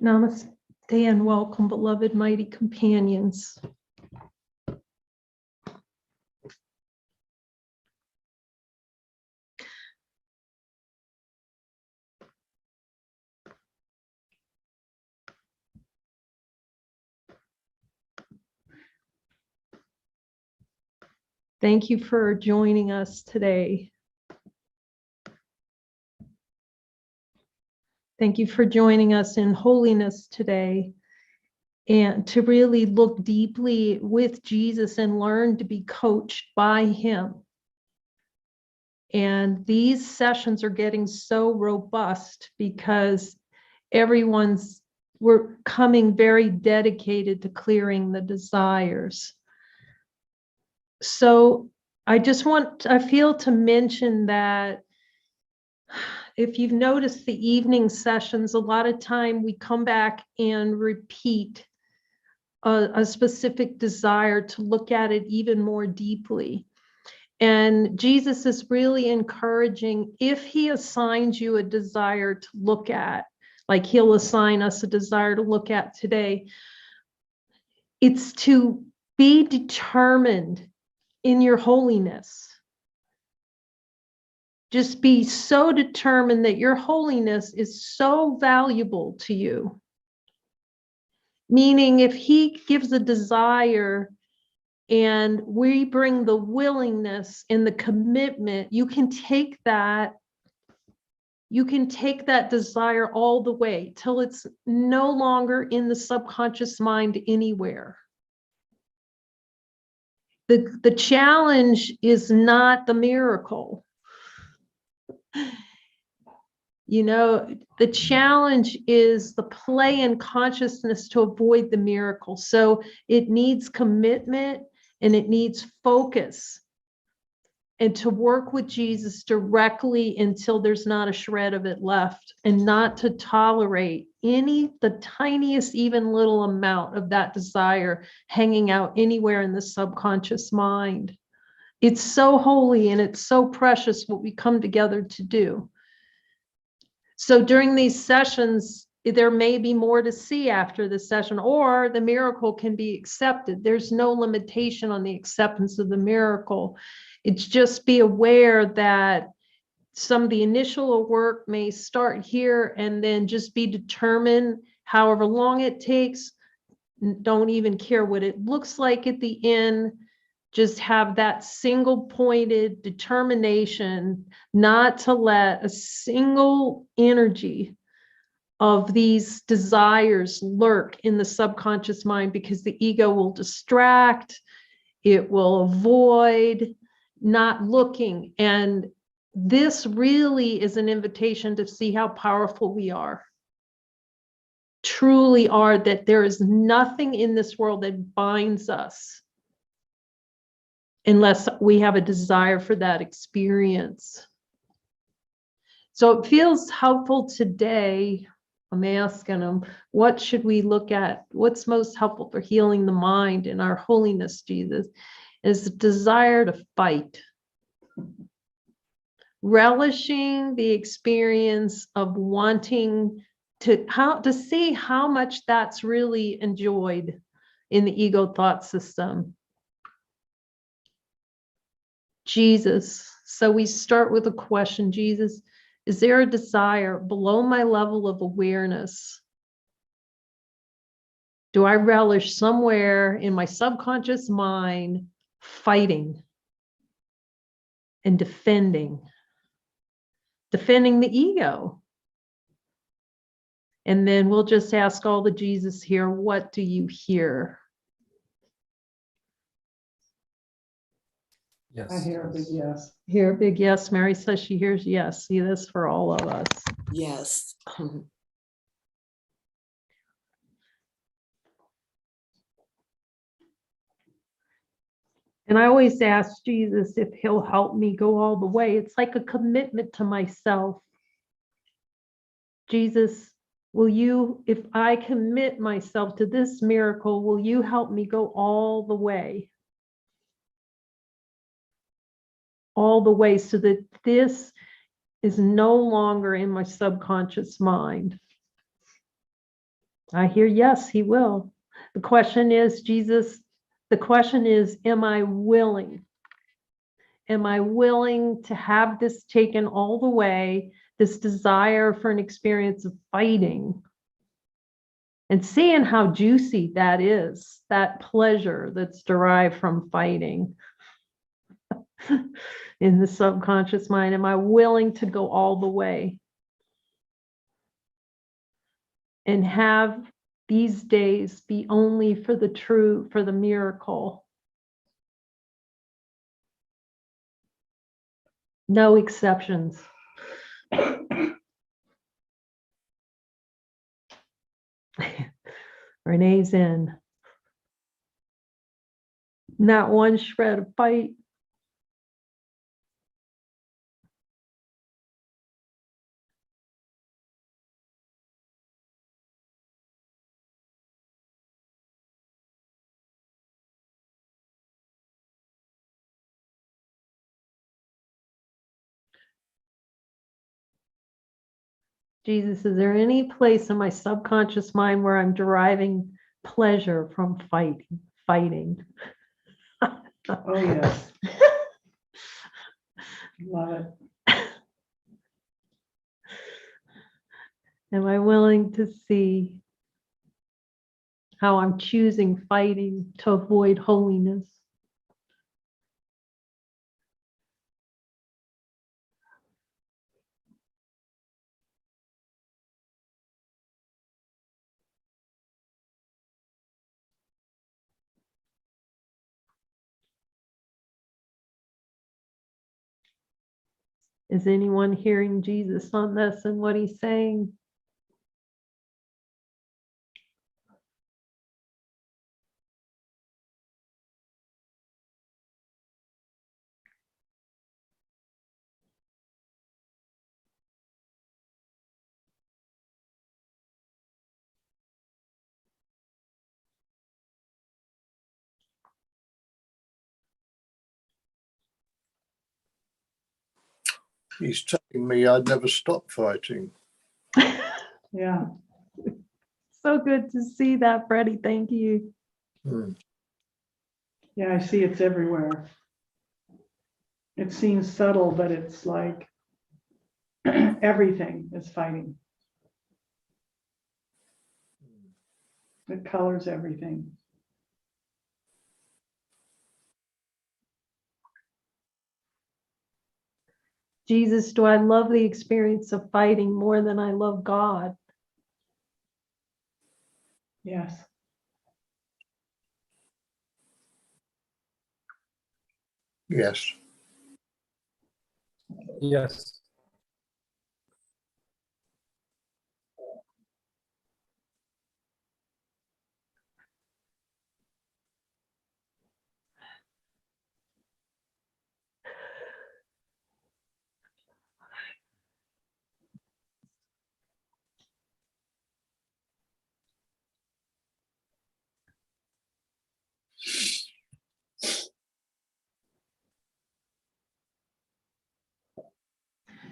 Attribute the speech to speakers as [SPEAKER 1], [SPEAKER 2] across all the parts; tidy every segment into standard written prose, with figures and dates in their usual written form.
[SPEAKER 1] Namaste and welcome, beloved mighty companions. Thank you for joining us today. Thank you for joining us in holiness today, and to really look deeply with Jesus and learn to be coached by him. And these sessions are getting so robust because we're coming very dedicated to clearing the desires. So I feel to mention that if you've noticed the evening sessions, a lot of time we come back and repeat a specific desire to look at it even more deeply. And Jesus is really encouraging, if he assigns you a desire to look at, like he'll assign us a desire to look at today, it's to be determined in your holiness. Just be so determined that your holiness is so valuable to you. Meaning, if he gives a desire and we bring the willingness and the commitment, you can take that desire all the way till it's no longer in the subconscious mind anywhere. The challenge is not the miracle. You know, the challenge is the play in consciousness to avoid the miracle. So it needs commitment and it needs focus, and to work with Jesus directly until there's not a shred of it left, and not to tolerate the tiniest, even little amount of that desire hanging out anywhere in the subconscious mind. It's so holy and it's so precious what we come together to do. So during these sessions, there may be more to see after the session, or the miracle can be accepted. There's no limitation on the acceptance of the miracle. It's just be aware that some of the initial work may start here, and then just be determined however long it takes. Don't even care what it looks like at the end. Just have that single pointed determination not to let a single energy of these desires lurk in the subconscious mind, because the ego will distract, it will avoid not looking. And this really is an invitation to see how powerful we are, truly are, that there is nothing in this world that binds us unless we have a desire for that experience. So it feels helpful today. I'm asking them, what should we look at? What's most helpful for healing the mind and our holiness, Jesus? Is the desire to fight. Relishing the experience of wanting to see how much that's really enjoyed in the ego thought system. Jesus. So we start with a question. Jesus, is there a desire below my level of awareness? Do I relish somewhere in my subconscious mind fighting and defending the ego? And then we'll just ask all the Jesus here, what do you hear?
[SPEAKER 2] Yes.
[SPEAKER 1] I hear a big yes. Hear a big yes. Mary says she hears yes. See this for all of us.
[SPEAKER 2] Yes.
[SPEAKER 1] And I always ask Jesus if he'll help me go all the way. It's like a commitment to myself. Jesus, will you, if I commit myself to this miracle, will you help me go all the way? All the way, so that this is no longer in my subconscious mind. I hear yes, he will. The question is, am I willing? Am I willing to have this taken all the way, this desire for an experience of fighting, and seeing how juicy that is, that pleasure that's derived from fighting in the subconscious mind? Am I willing to go all the way and have these days be only for the miracle? No exceptions. Renee's in. Not one shred of fight. Jesus, is there any place in my subconscious mind where I'm deriving pleasure from fighting?
[SPEAKER 2] Oh, yes. Love it.
[SPEAKER 1] Am I willing to see how I'm choosing fighting to avoid holiness? Is anyone hearing Jesus on this and what he's saying?
[SPEAKER 3] He's telling me I'd never stop fighting.
[SPEAKER 2] Yeah.
[SPEAKER 1] So good to see that, Freddie. Thank you.
[SPEAKER 2] Yeah, I see it's everywhere. It seems subtle, but it's like everything is fighting. It colors everything.
[SPEAKER 1] Jesus, do I love the experience of fighting more than I love God?
[SPEAKER 2] Yes.
[SPEAKER 3] Yes.
[SPEAKER 4] Yes.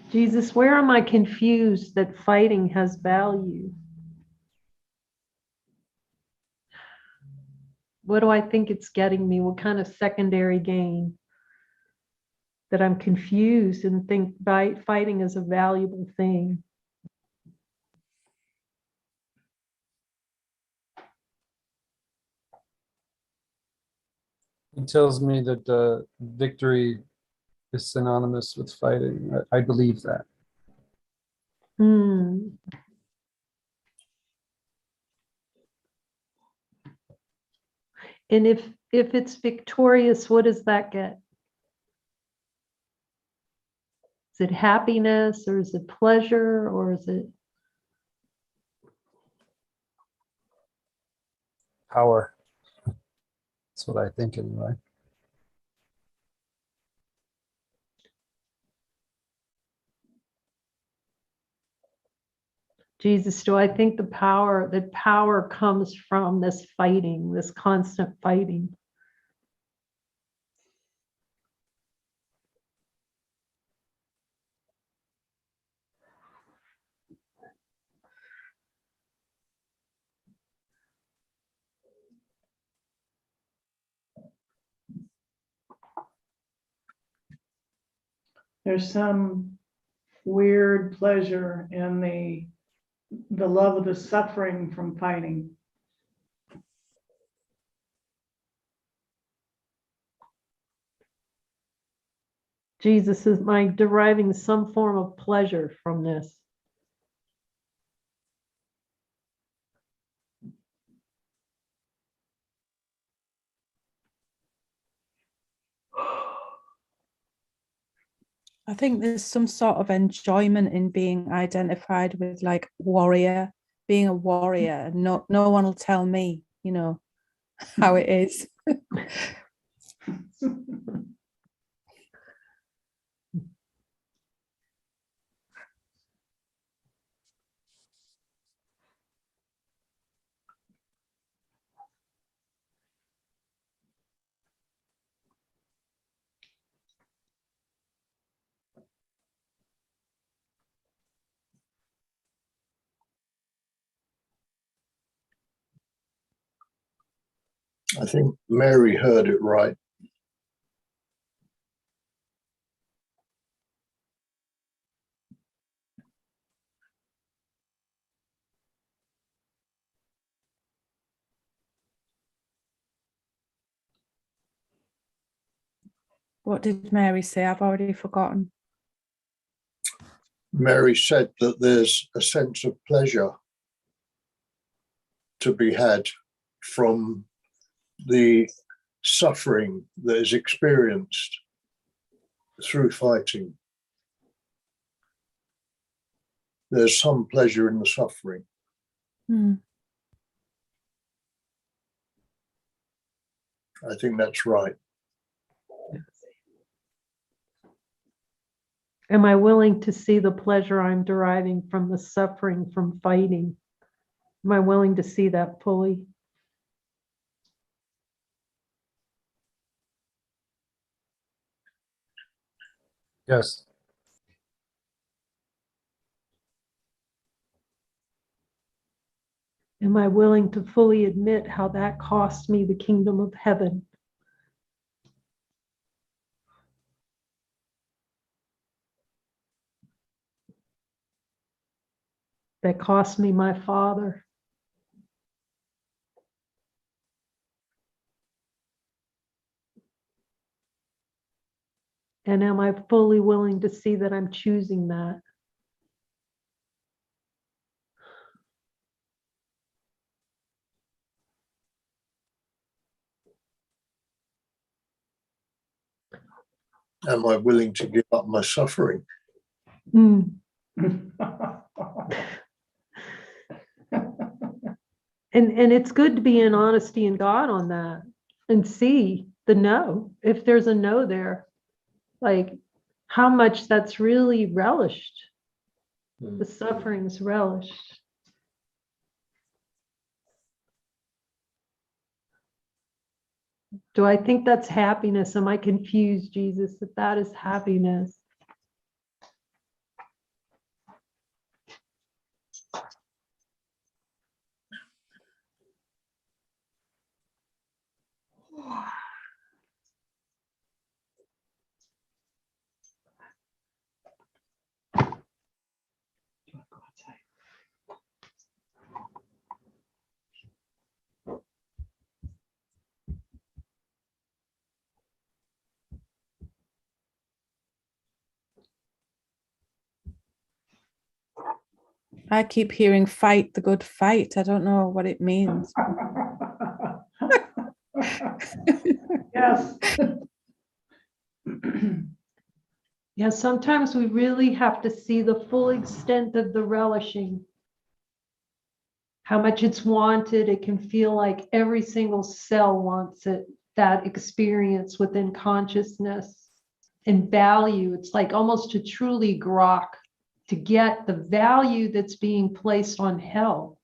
[SPEAKER 1] Jesus, where am I confused that fighting has value? What do I think it's getting me? What kind of secondary gain? That I'm confused and think fighting is a valuable thing.
[SPEAKER 4] It tells me that victory is synonymous with fighting. I believe that.
[SPEAKER 1] Hmm. And if it's victorious, what does that get? Is it happiness, or is it pleasure, or is it
[SPEAKER 4] Power. That's what I think anyway.
[SPEAKER 1] Jesus? Do I think that power comes from this fighting, this constant fighting?
[SPEAKER 2] There's some weird pleasure in the love of the suffering from fighting.
[SPEAKER 1] Jesus, is my deriving some form of pleasure from this?
[SPEAKER 5] I think there's some sort of enjoyment in being identified with like warrior, being a warrior, and no one will tell me, how it is.
[SPEAKER 3] I think Mary heard it right.
[SPEAKER 5] What did Mary say? I've already forgotten.
[SPEAKER 3] Mary said that there's a sense of pleasure to be had from the suffering that is experienced through fighting. There's some pleasure in the suffering. I think that's right.
[SPEAKER 1] Am I willing to see the pleasure I'm deriving from the suffering from fighting? Am I willing to see that fully?
[SPEAKER 4] Yes.
[SPEAKER 1] Am I willing to fully admit how that cost me the kingdom of heaven? That cost me my father. And am I fully willing to see that I'm choosing that?
[SPEAKER 3] Am I willing to give up my suffering?
[SPEAKER 1] Mm. And it's good to be in honesty in God on that and see the no. If there's a no there, like how much that's really relished. The suffering's relished. Do I think that's happiness? Am I confused, Jesus, that that is happiness?
[SPEAKER 5] I keep hearing fight the good fight. I don't know what it means.
[SPEAKER 2] Yes.
[SPEAKER 1] Yeah, sometimes we really have to see the full extent of the relishing. How much it's wanted. It can feel like every single cell wants it, that experience within consciousness and value. It's like almost to truly grok, to get the value that's being placed on hell.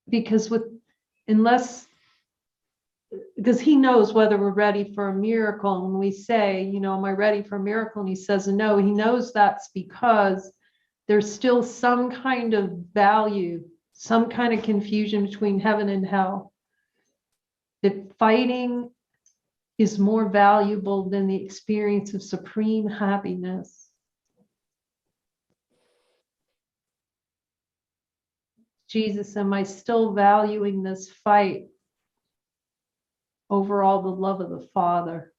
[SPEAKER 1] Because because he knows whether we're ready for a miracle. And when we say, am I ready for a miracle? And he says no, he knows that's because there's still some kind of value, some kind of confusion between heaven and hell. that fighting is more valuable than the experience of supreme happiness. Jesus, am I still valuing this fight over all the love of the Father?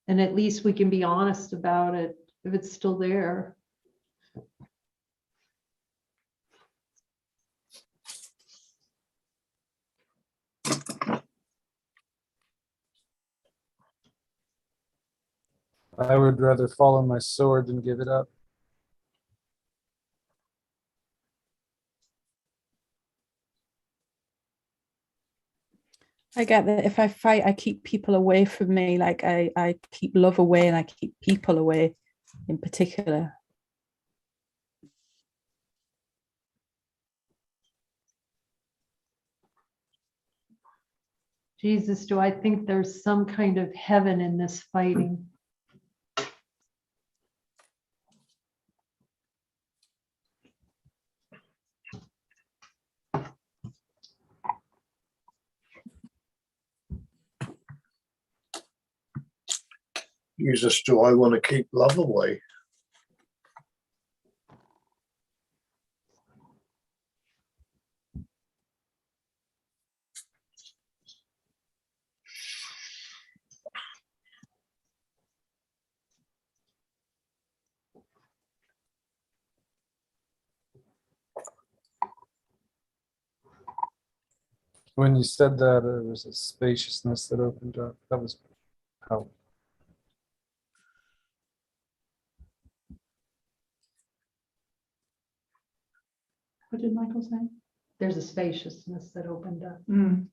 [SPEAKER 1] And at least we can be honest about it if it's still there.
[SPEAKER 4] I would rather follow my sword than give it up.
[SPEAKER 5] I get that if I fight, I keep people away from me. Like I keep love away and I keep people away in particular.
[SPEAKER 1] Jesus, do I think there's some kind of heaven in this fighting?
[SPEAKER 3] Jesus, do I want to keep love away?
[SPEAKER 4] When you said that, there was a spaciousness that opened up. That was how.
[SPEAKER 2] What did Michael say?
[SPEAKER 1] There's a spaciousness that opened up.
[SPEAKER 2] Mm.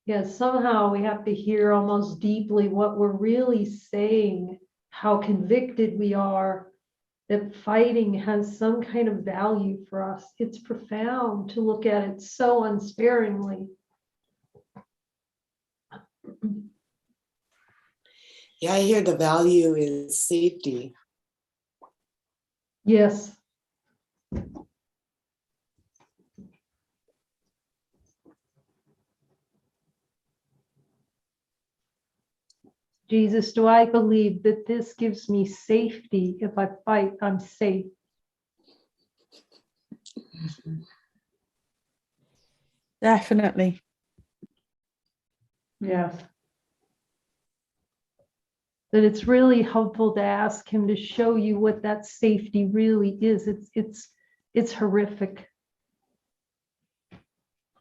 [SPEAKER 1] Yeah, somehow we have to hear almost deeply what we're really saying, how convicted we are that fighting has some kind of value for us. It's profound to look at it so unsparingly.
[SPEAKER 6] Yeah, I hear the value is safety.
[SPEAKER 1] Yes. Jesus, do I believe that this gives me safety? If I fight, I'm safe.
[SPEAKER 5] Definitely.
[SPEAKER 2] Yes.
[SPEAKER 1] That it's really helpful to ask him to show you what that safety really is. It's horrific.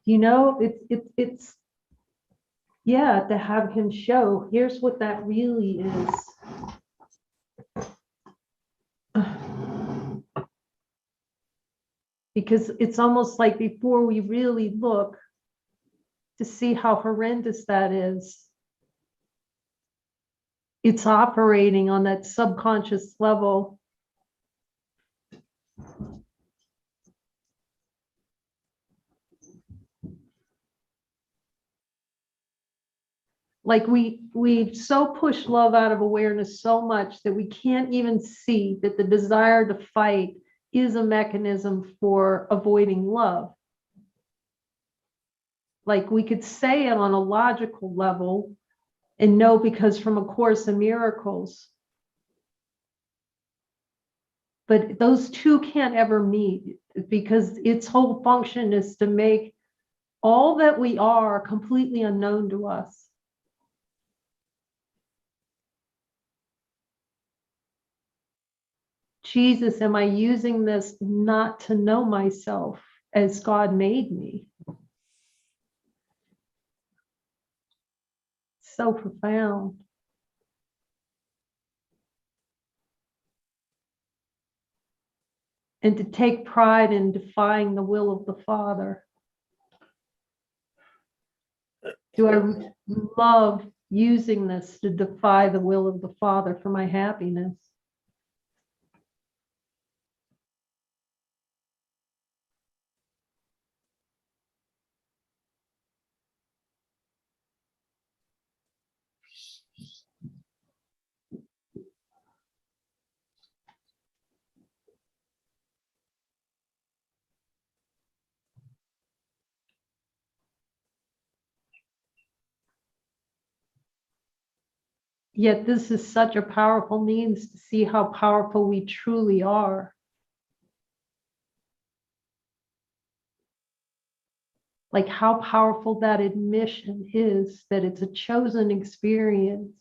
[SPEAKER 1] You know, it's yeah, to have him show, here's what that really is. Because it's almost like before we really look to see how horrendous that is, it's operating on that subconscious level. Like we so push love out of awareness so much that we can't even see that the desire to fight is a mechanism for avoiding love. Like we could say it on a logical level and know, because from A Course in Miracles, but those two can't ever meet, because its whole function is to make all that we are completely unknown to us. Jesus, am I using this not to know myself as God made me? So profound. And to take pride in defying the will of the Father. Do I love using this to defy the will of the Father for my happiness? Yet this is such a powerful means to see how powerful we truly are. Like how powerful that admission is, that it's a chosen experience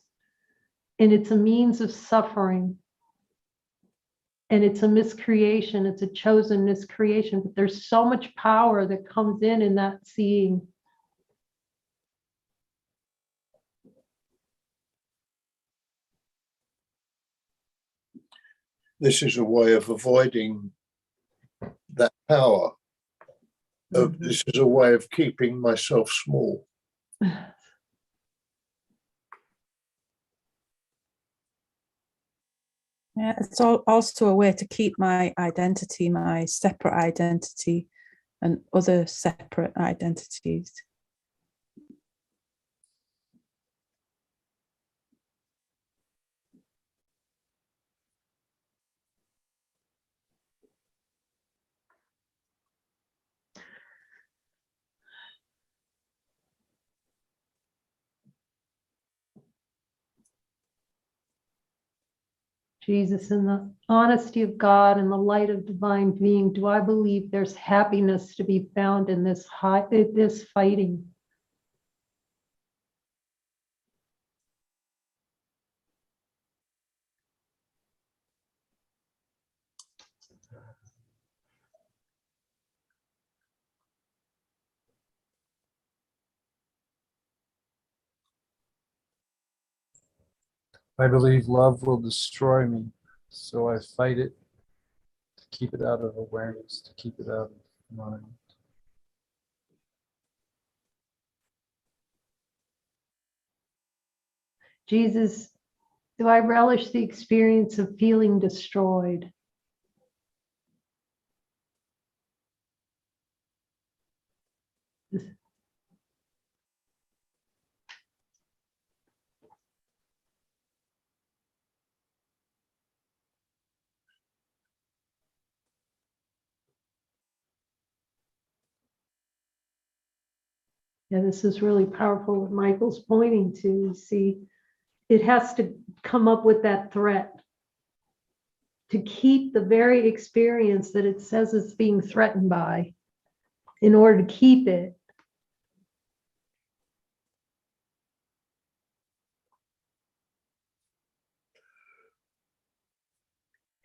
[SPEAKER 1] and it's a means of suffering. And it's a miscreation, it's a chosen miscreation, but there's so much power that comes in that seeing.
[SPEAKER 3] This is a way of avoiding that power. This is a way of keeping myself small.
[SPEAKER 5] Yeah, it's also a way to keep my identity, my separate identity, and other separate identities.
[SPEAKER 1] Jesus, in the honesty of God and the light of divine being, do I believe there's happiness to be found in this fighting?
[SPEAKER 4] I believe love will destroy me, so I fight it to keep it out of awareness, to keep it out of mind.
[SPEAKER 1] Jesus, do I relish the experience of feeling destroyed? Yeah, this is really powerful what Michael's pointing to. You see, it has to come up with that threat to keep the very experience that it says it's being threatened by. In order to keep it,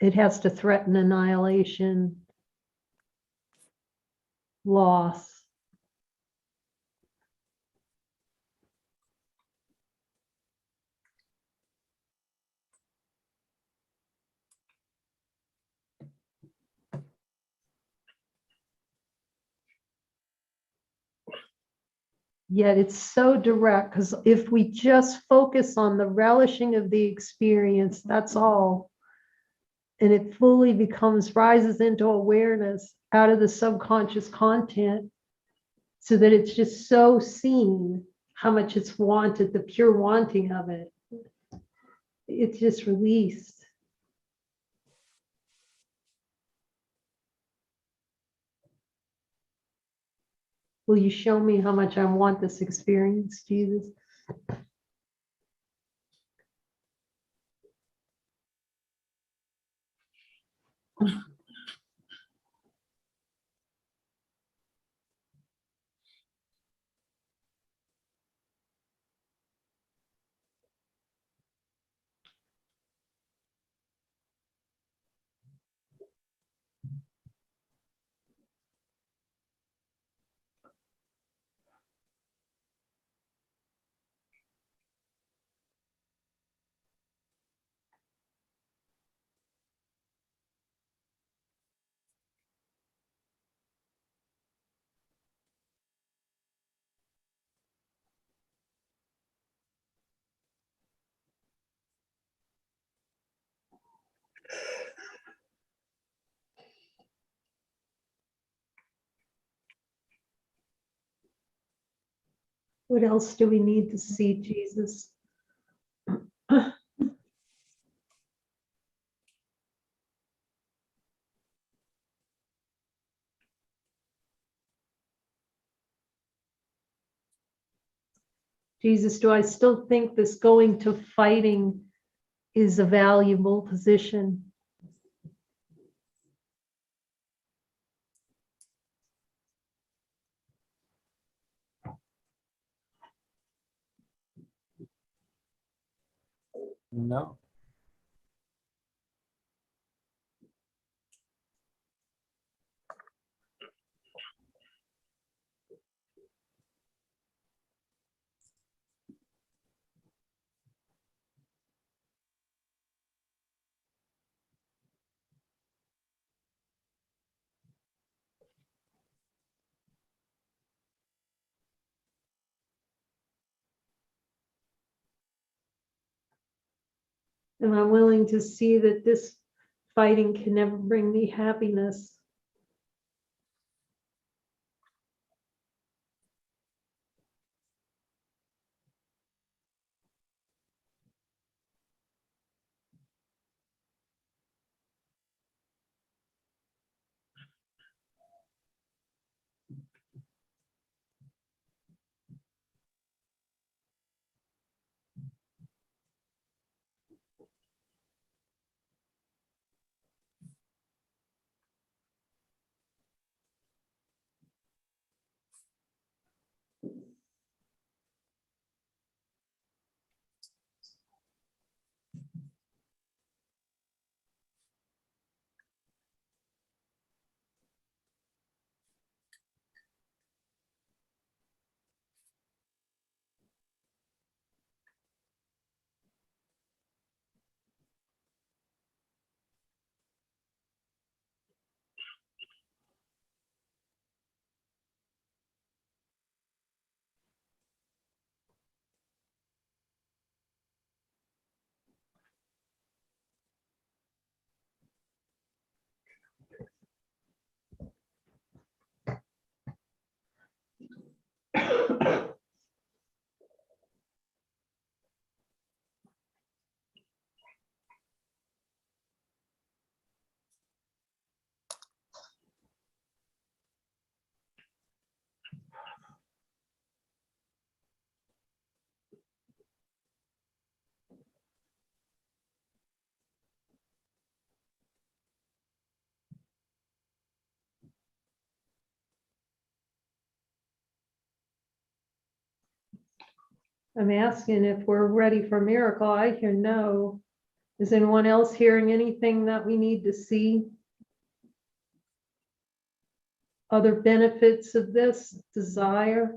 [SPEAKER 1] it has to threaten annihilation, loss. Yet it's so direct, because if we just focus on the relishing of the experience, that's all. And it fully rises into awareness out of the subconscious content, so that it's just so seen how much it's wanted, the pure wanting of it. It's just released. Will you show me how much I want this experience, Jesus? What else do we need to see, Jesus? Jesus, do I still think this going to fighting is a valuable position?
[SPEAKER 4] No.
[SPEAKER 1] And I'm willing to see that this fighting can never bring me happiness. I'm asking if we're ready for a miracle. I hear no. Is anyone else hearing anything that we need to see? Other benefits of this desire?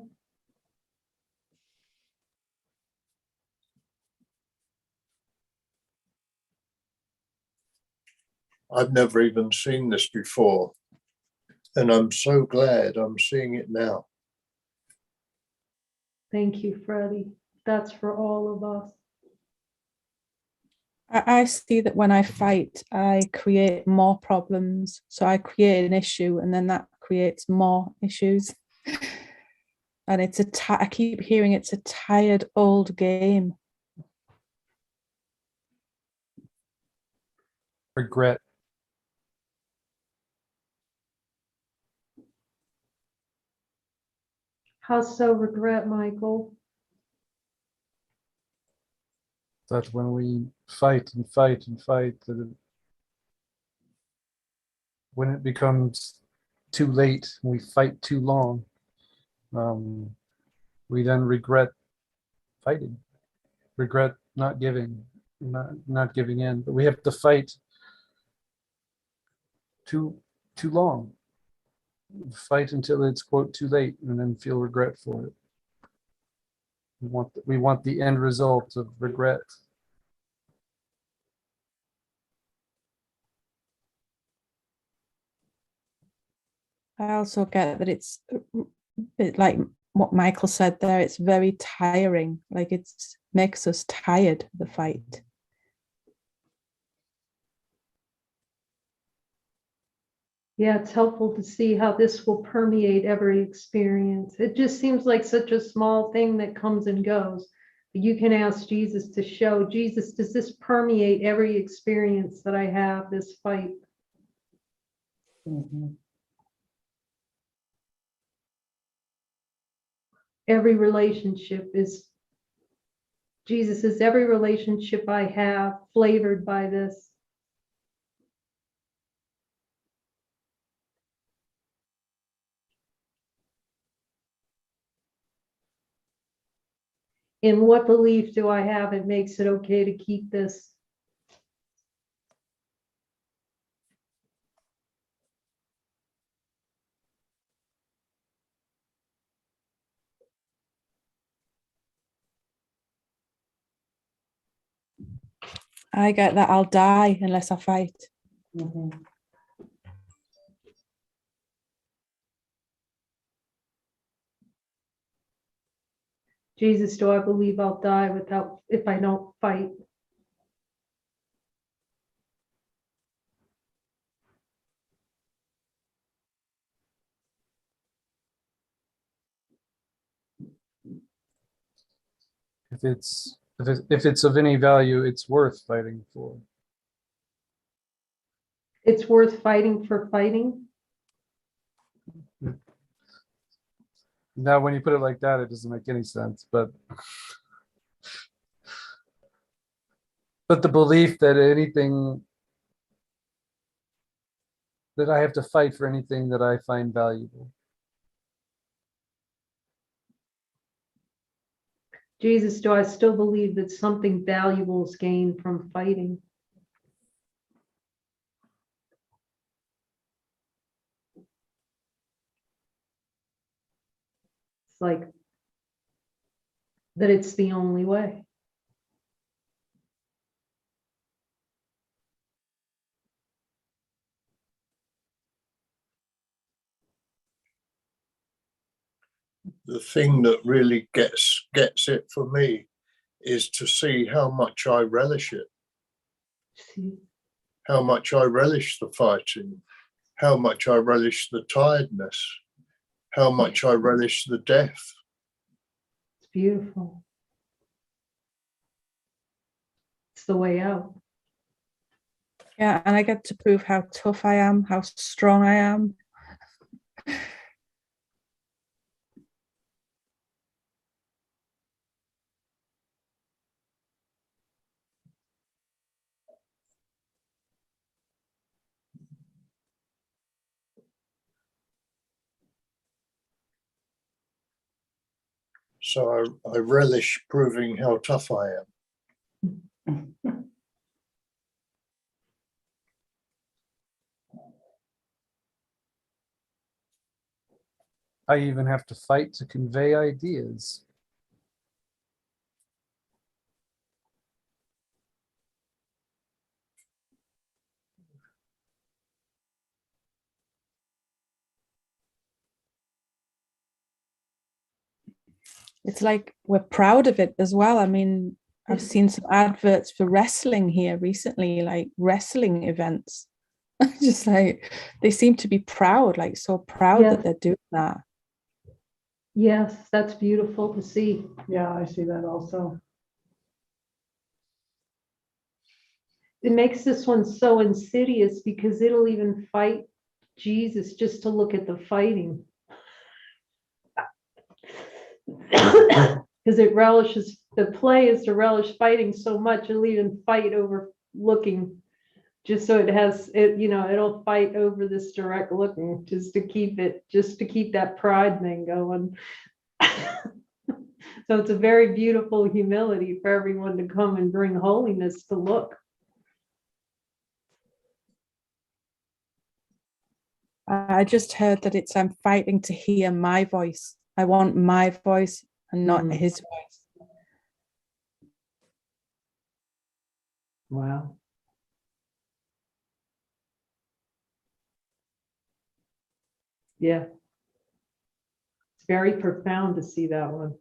[SPEAKER 3] I've never even seen this before. And I'm so glad I'm seeing it now.
[SPEAKER 1] Thank you, Freddie. That's for all of us.
[SPEAKER 5] I see that when I fight, I create more problems. So I create an issue and then that creates more issues. And it's I keep hearing it's a tired old game.
[SPEAKER 4] Regret.
[SPEAKER 1] How so regret, Michael?
[SPEAKER 4] That when we fight and fight and fight, when it becomes too late, we fight too long, we then regret fighting, regret not giving in. But we have to fight too long, fight until it's quote too late, and then feel regret for it. We want the end result of regret.
[SPEAKER 5] I also get that it's like what Michael said there, it's very tiring. Like it makes us tired, the fight.
[SPEAKER 1] Yeah, it's helpful to see how this will permeate every experience. It just seems like such a small thing that comes and goes. But you can ask Jesus to show, Jesus, does this permeate every experience that I have, this fight? Every relationship is Jesus, is every relationship I have flavored by this? And what belief do I have it makes it okay to keep this?
[SPEAKER 5] I get that I'll die unless I fight.
[SPEAKER 2] Mhm.
[SPEAKER 1] Jesus, do I believe I'll die without, if I don't fight?
[SPEAKER 4] If it's of any value, it's worth fighting for.
[SPEAKER 1] It's worth fighting for fighting?
[SPEAKER 4] Now, when you put it like that, it doesn't make any sense. But the belief that anything that I have to fight for anything that I find valuable.
[SPEAKER 1] Jesus, do I still believe that something valuable is gained from fighting? It's like that it's the only way.
[SPEAKER 3] The thing that really gets it for me is to see how much I relish it,
[SPEAKER 1] See,
[SPEAKER 3] how much I relish the fighting, how much I relish the tiredness, how much I relish the death.
[SPEAKER 1] it's beautiful. It's the way out.
[SPEAKER 5] Yeah, and I get to prove how tough I am, how strong I am.
[SPEAKER 3] So I relish proving how tough I am.
[SPEAKER 4] I even have to fight to convey ideas.
[SPEAKER 5] It's like we're proud of it as well. I mean, I've seen some adverts for wrestling here recently, like wrestling events. Just like they seem to be proud, like so proud
[SPEAKER 1] Yeah.
[SPEAKER 5] that they're doing that.
[SPEAKER 1] Yes, that's beautiful to see.
[SPEAKER 2] Yeah, I see that also.
[SPEAKER 1] It makes this one so insidious because it'll even fight Jesus just to look at the fighting. Because it relishes, the play is to relish fighting so much, it'll even fight over looking, just so it has, it, you know, it'll fight over this direct looking, just to keep it, just to keep that pride thing going. So it's a very beautiful humility for everyone to come and bring holiness to look.
[SPEAKER 5] I just heard that it's I'm fighting to hear my voice. I want my voice and not
[SPEAKER 1] Mm.
[SPEAKER 5] his voice.
[SPEAKER 1] Wow. Yeah. It's very profound to see that one.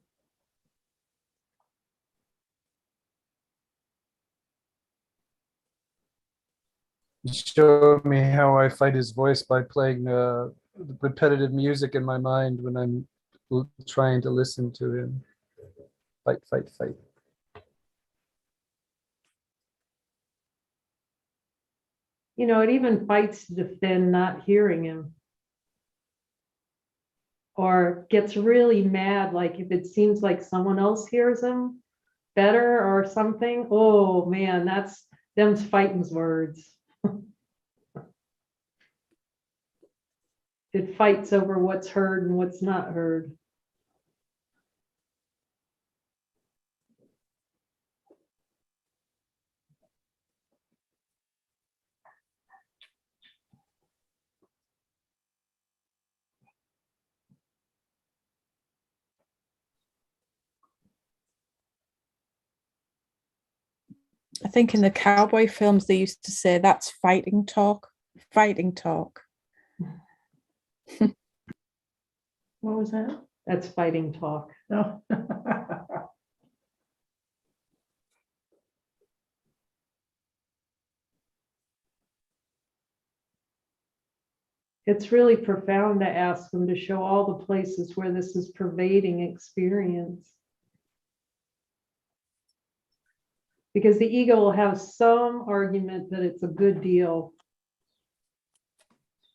[SPEAKER 4] He showed me how I fight his voice by playing repetitive music in my mind when I'm trying to listen to him. Fight, fight, fight.
[SPEAKER 1] You know, it even fights to defend not hearing him. Or gets really mad, like if it seems like someone else hears him, better or something. Oh man, that's them's fighting's words. It fights over what's heard and what's not heard.
[SPEAKER 5] I think in the cowboy films they used to say that's fighting talk. Fighting talk.
[SPEAKER 2] What was that?
[SPEAKER 1] That's fighting talk.
[SPEAKER 2] No.
[SPEAKER 1] It's really profound to ask them to show all the places where this is pervading experience. Because the ego will have some argument that it's a good deal.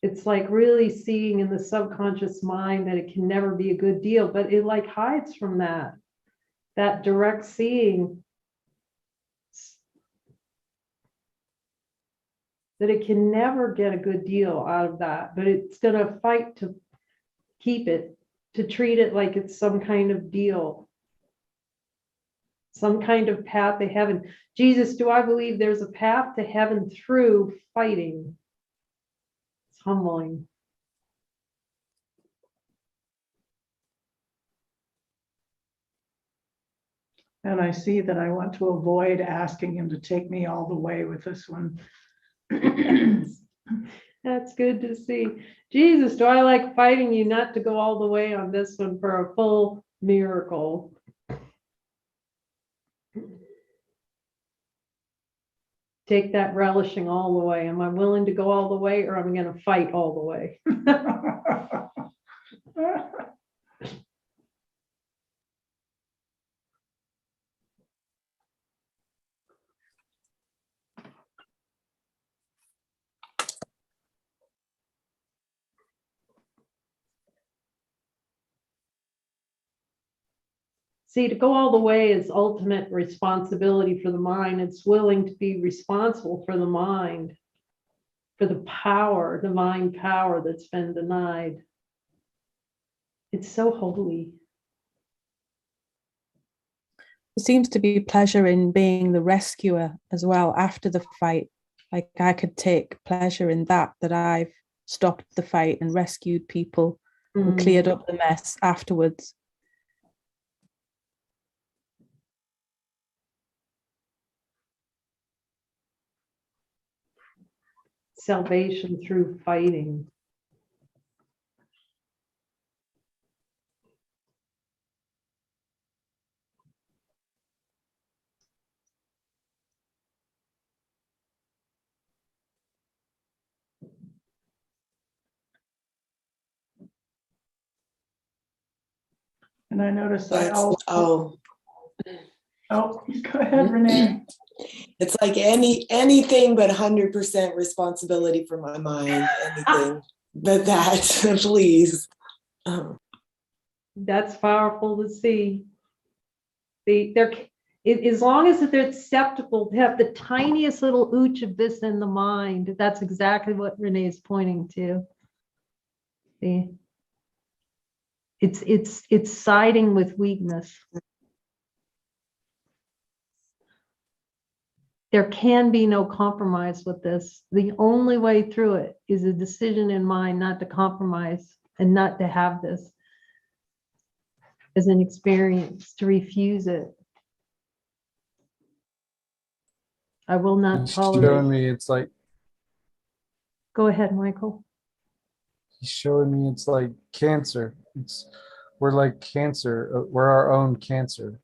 [SPEAKER 1] It's like really seeing in the subconscious mind that it can never be a good deal, but it like hides from that direct seeing. That it can never get a good deal out of that, but it's going to fight to keep it, to treat it like it's some kind of deal, some kind of path to heaven. Jesus, do I believe there's a path to heaven through fighting? It's humbling.
[SPEAKER 2] And I see that I want to avoid asking him to take me all the way with this one.
[SPEAKER 1] That's good to see. Jesus, do I like fighting you not to go all the way on this one for a full miracle? Take that relishing all the way. Am I willing to go all the way, or am I going to fight all the way? See, to go all the way is ultimate responsibility for the mind. It's willing to be responsible for the mind, for the power, divine power that's been denied. It's so holy.
[SPEAKER 5] There seems to be pleasure in being the rescuer as well after the fight. Like I could take pleasure in that I've stopped the fight and rescued people and cleared up the mess afterwards.
[SPEAKER 1] Salvation through fighting.
[SPEAKER 2] And I noticed I
[SPEAKER 6] That's,
[SPEAKER 2] also, oh, go ahead, Renee.
[SPEAKER 6] it's like anything but 100% responsibility for my mind, anything but that, please.
[SPEAKER 1] That's powerful to see. As long as they're acceptable to have the tiniest little ooch of this in the mind, that's exactly what Renee is pointing to. See, it's siding with weakness. There can be no compromise with this. The only way through it is a decision in mind not to compromise and not to have this as an experience, to refuse it. I will not
[SPEAKER 4] He's showing
[SPEAKER 1] tolerate.
[SPEAKER 4] me it's like
[SPEAKER 1] Go ahead, Michael.
[SPEAKER 4] he's showing me it's like cancer. We're like cancer. We're our own cancer.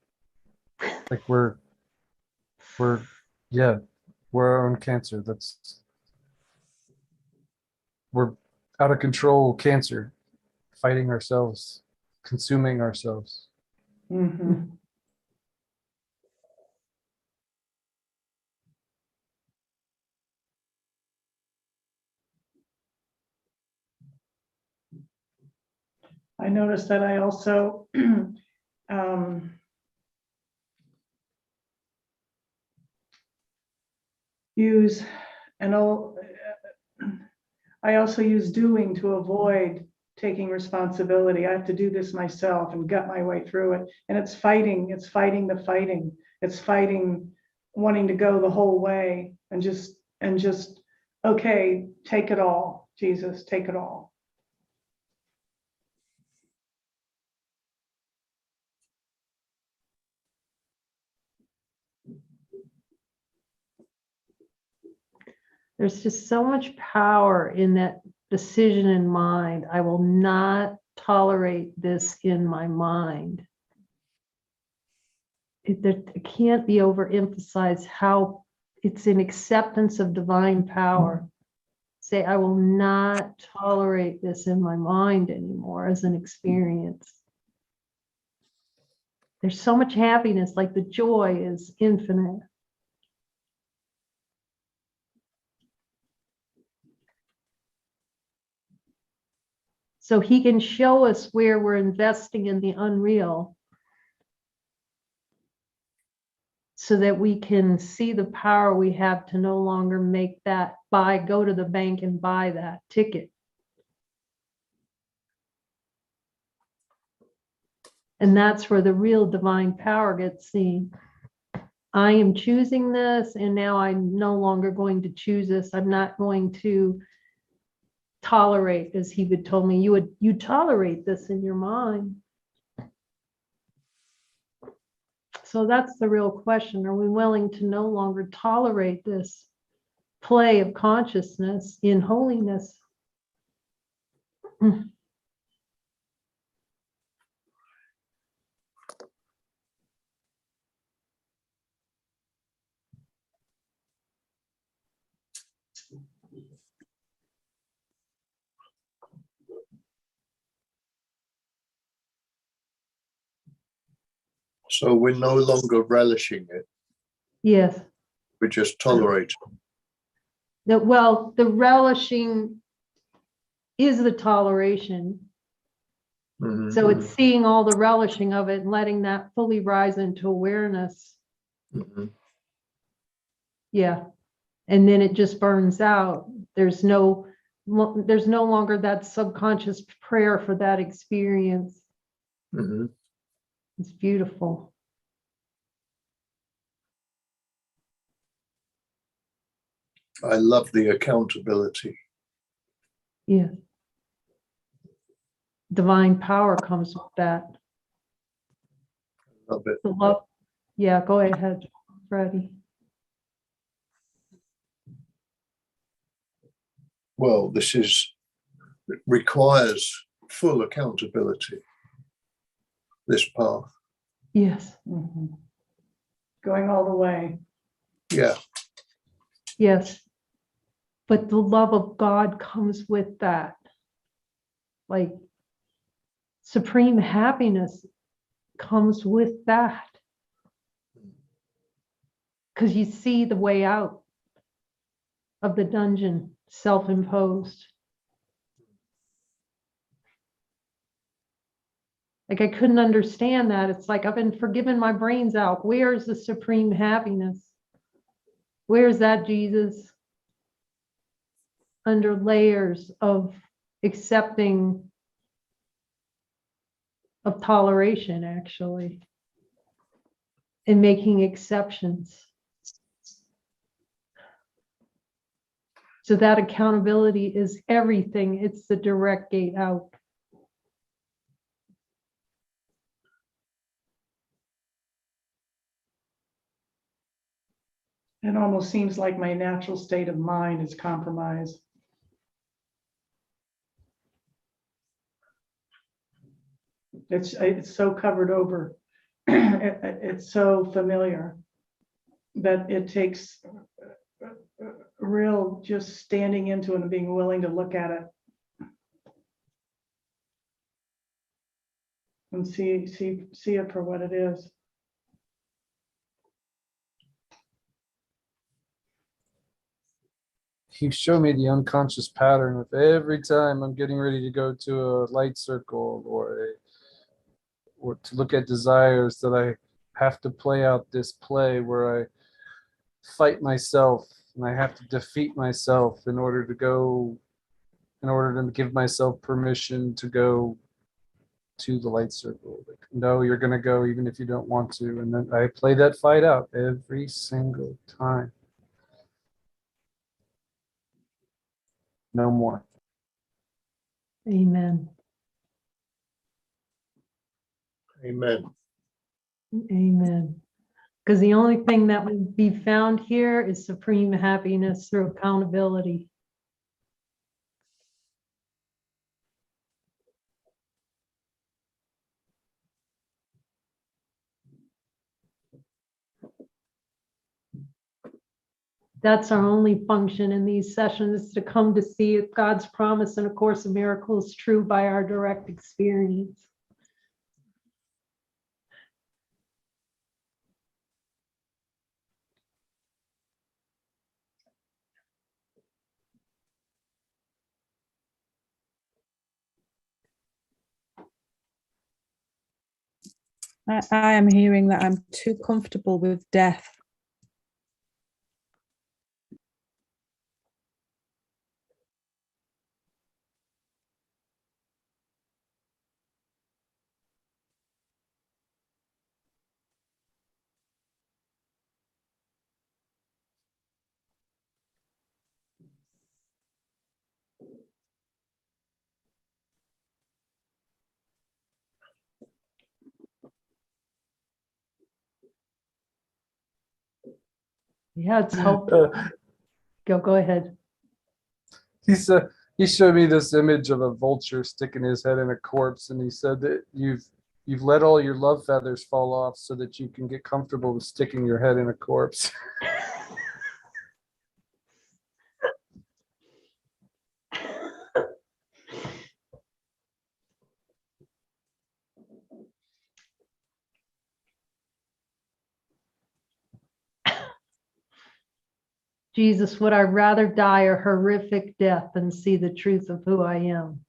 [SPEAKER 4] Like we're yeah, we're our own cancer. We're out of control cancer, fighting ourselves, consuming ourselves.
[SPEAKER 2] Mhm. I noticed that I also use an old, I also use doing to avoid taking responsibility. I have to do this myself and gut my way through it. And it's fighting the fighting. It's fighting wanting to go the whole way and just, okay, take it all, Jesus, take it all.
[SPEAKER 1] There's just so much power in that decision in mind. I will not tolerate this in my mind. It can't be overemphasized how it's an acceptance of divine power. Say, I will not tolerate this in my mind anymore as an experience. There's so much happiness, like the joy is infinite. So he can show us where we're investing in the unreal so that we can see the power we have to no longer make that go to the bank and buy that ticket. And that's where the real divine power gets seen. I am choosing this, and now I'm no longer going to choose this. I'm not going to tolerate, as he would told me, you tolerate this in your mind. So that's the real question. Are we willing to no longer tolerate this play of consciousness in holiness?
[SPEAKER 3] So we're no longer relishing it.
[SPEAKER 1] Yes.
[SPEAKER 3] We just tolerate it.
[SPEAKER 1] Well, the relishing is the toleration.
[SPEAKER 3] Mhm.
[SPEAKER 1] So it's seeing all the relishing of it and letting that fully rise into awareness.
[SPEAKER 3] Mhm.
[SPEAKER 1] Yeah. And then it just burns out. There's no longer that subconscious prayer for that experience.
[SPEAKER 3] Mhm.
[SPEAKER 1] It's beautiful.
[SPEAKER 3] I love the accountability.
[SPEAKER 1] Yeah. Divine power comes with that.
[SPEAKER 3] Love it.
[SPEAKER 1] The love. Yeah, go ahead, Freddie.
[SPEAKER 3] Well, requires full accountability, this path.
[SPEAKER 1] Yes.
[SPEAKER 2] Mhm. Going all the way.
[SPEAKER 3] Yeah.
[SPEAKER 1] Yes. But the love of God comes with that. Like supreme happiness comes with that. Because you see the way out of the dungeon, self-imposed. Like I couldn't understand that. It's like I've been forgiven my brains out. Where's the supreme happiness? Where's that Jesus? Under layers of accepting, of toleration, actually, and making exceptions. So that accountability is everything. It's the direct gate out.
[SPEAKER 2] It almost seems like my natural state of mind is compromised. It's so covered over. It's so familiar that it takes real just standing into it and being willing to look at it and see it for what it is.
[SPEAKER 4] You show me the unconscious pattern of every time I'm getting ready to go to a light circle or to look at desires, that I have to play out this play where I fight myself and I have to defeat myself in order to give myself permission to go to the light circle. Like, no, you're going to go even if you don't want to. And then I play that fight out every single time. No more.
[SPEAKER 1] Amen.
[SPEAKER 3] Amen.
[SPEAKER 1] Amen. Because the only thing that would be found here is supreme happiness through accountability. That's our only function in these sessions, to come to see if God's promise in A Course in Miracles is true by our direct experience.
[SPEAKER 5] I am hearing that I'm too comfortable with death.
[SPEAKER 1] Yeah, it's helpful. Go ahead.
[SPEAKER 4] He showed me this image of a vulture sticking his head in a corpse, and he said that you've let all your love feathers fall off so that you can get comfortable with sticking your head in a corpse.
[SPEAKER 1] Jesus, would I rather die a horrific death than see the truth of who I am?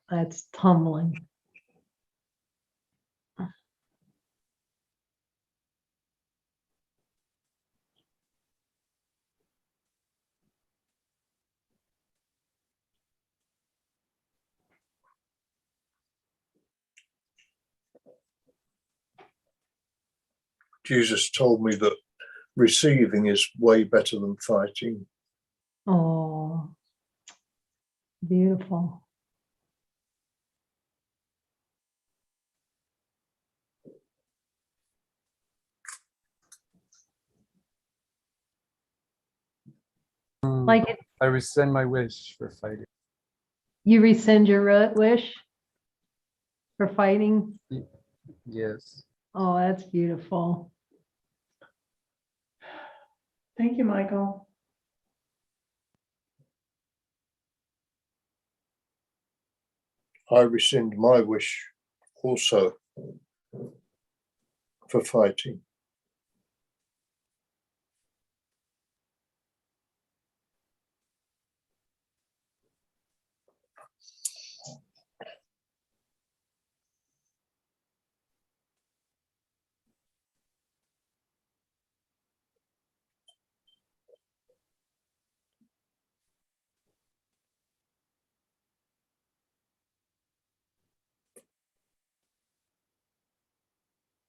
[SPEAKER 1] That's tumbling.
[SPEAKER 3] Jesus told me that receiving is way better than fighting.
[SPEAKER 1] Oh, beautiful. Like it,
[SPEAKER 4] I rescind my wish for fighting.
[SPEAKER 1] you rescind your wish for fighting.
[SPEAKER 4] Yes.
[SPEAKER 1] Oh, that's beautiful.
[SPEAKER 2] Thank you, Michael.
[SPEAKER 3] I rescind my wish also for fighting.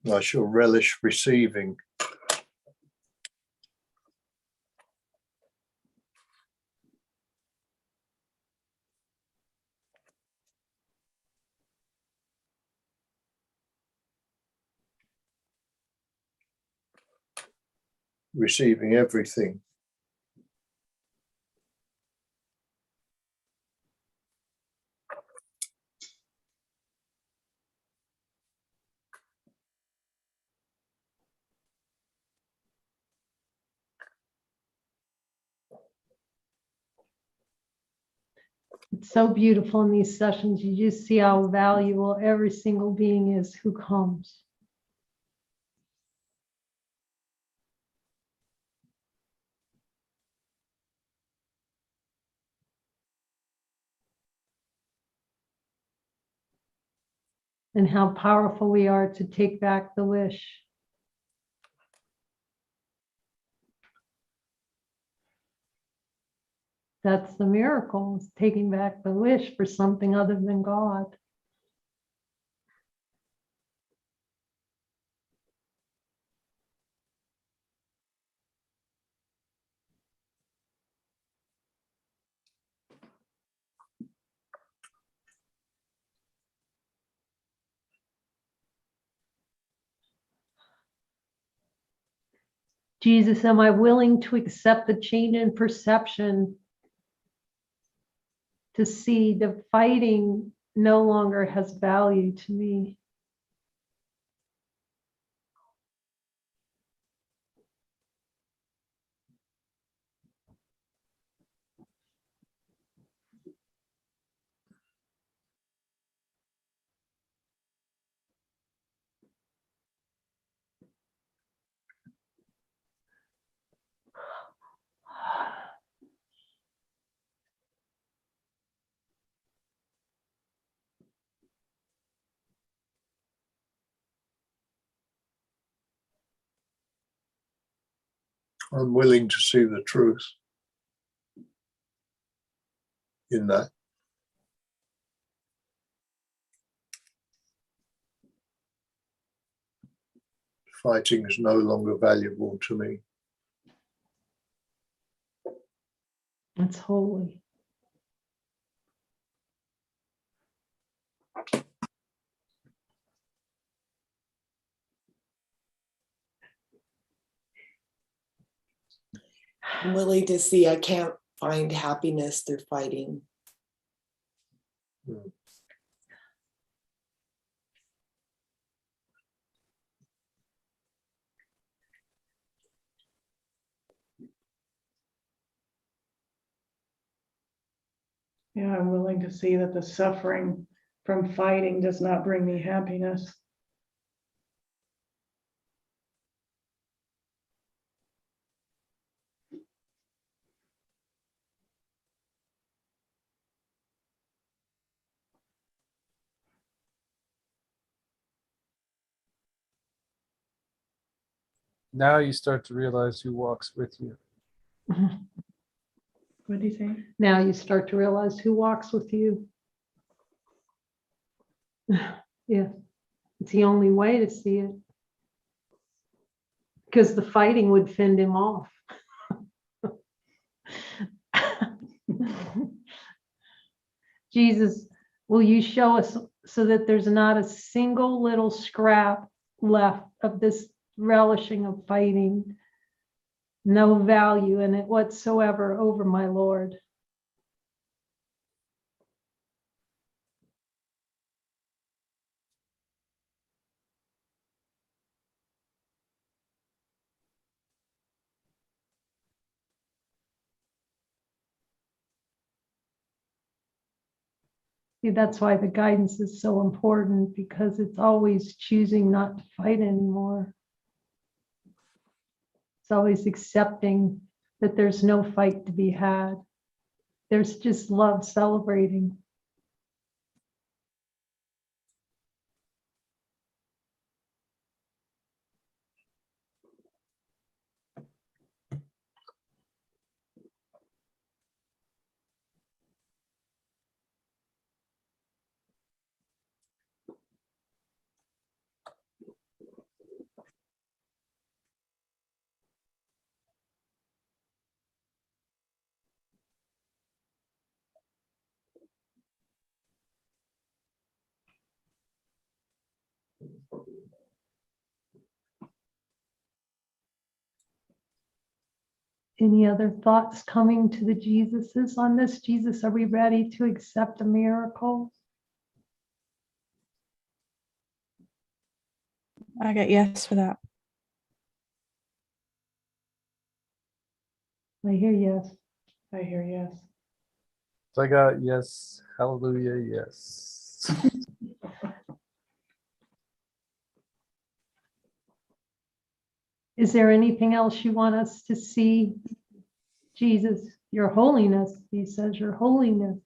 [SPEAKER 3] I shall relish receiving. Receiving everything.
[SPEAKER 1] It's so beautiful in these sessions. You just see how valuable every single being is who comes. And how powerful we are to take back the wish. That's the miracle, is taking back the wish for something other than God. Jesus, am I willing to accept the change in perception to see the fighting no longer has value to me?
[SPEAKER 3] I'm willing to see the truth in that. Fighting is no longer valuable to me.
[SPEAKER 1] It's holy.
[SPEAKER 6] I'm willing to see I can't find happiness through fighting.
[SPEAKER 3] Mm.
[SPEAKER 2] Yeah, I'm willing to see that the suffering from fighting does not bring me happiness.
[SPEAKER 4] Now you start to realize who walks with you.
[SPEAKER 2] What do you say?
[SPEAKER 1] Now you start to realize who walks with you. Yeah, it's the only way to see it. Because the fighting would fend him off. Jesus, will you show us so that there's not a single little scrap left of this relishing of fighting, no value in it whatsoever over my Lord. See, that's why the guidance is so important, because it's always choosing not to fight anymore. It's always accepting that there's no fight to be had. There's just love celebrating. Any other thoughts coming to the Jesuses on this? Jesus, are we ready to accept a miracle?
[SPEAKER 5] I get yes for that.
[SPEAKER 1] I hear yes.
[SPEAKER 2] I hear yes.
[SPEAKER 4] So I got yes, hallelujah, yes.
[SPEAKER 1] Is there anything else you want us to see? Jesus, your holiness, he says, your holiness.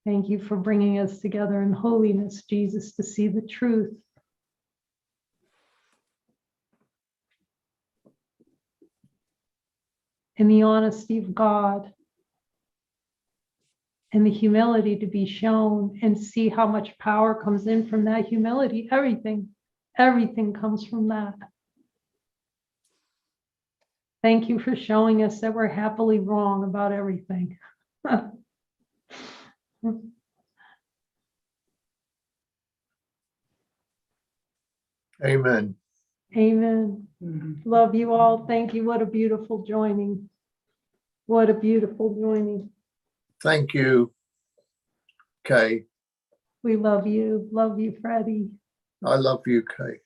[SPEAKER 1] Thank you for bringing us together in holiness, Jesus, to see the truth. In the honesty of God, and the humility to be shown, and see how much power comes in from that humility. Everything comes from that. Thank you for showing us that we're happily wrong about everything.
[SPEAKER 3] Amen.
[SPEAKER 1] Amen.
[SPEAKER 2] Mhm.
[SPEAKER 1] Love you all. Thank you. What a beautiful joining. What a beautiful joining.
[SPEAKER 3] Thank you, Kay.
[SPEAKER 1] We love you. Love you, Freddie.
[SPEAKER 3] I love you, Kay.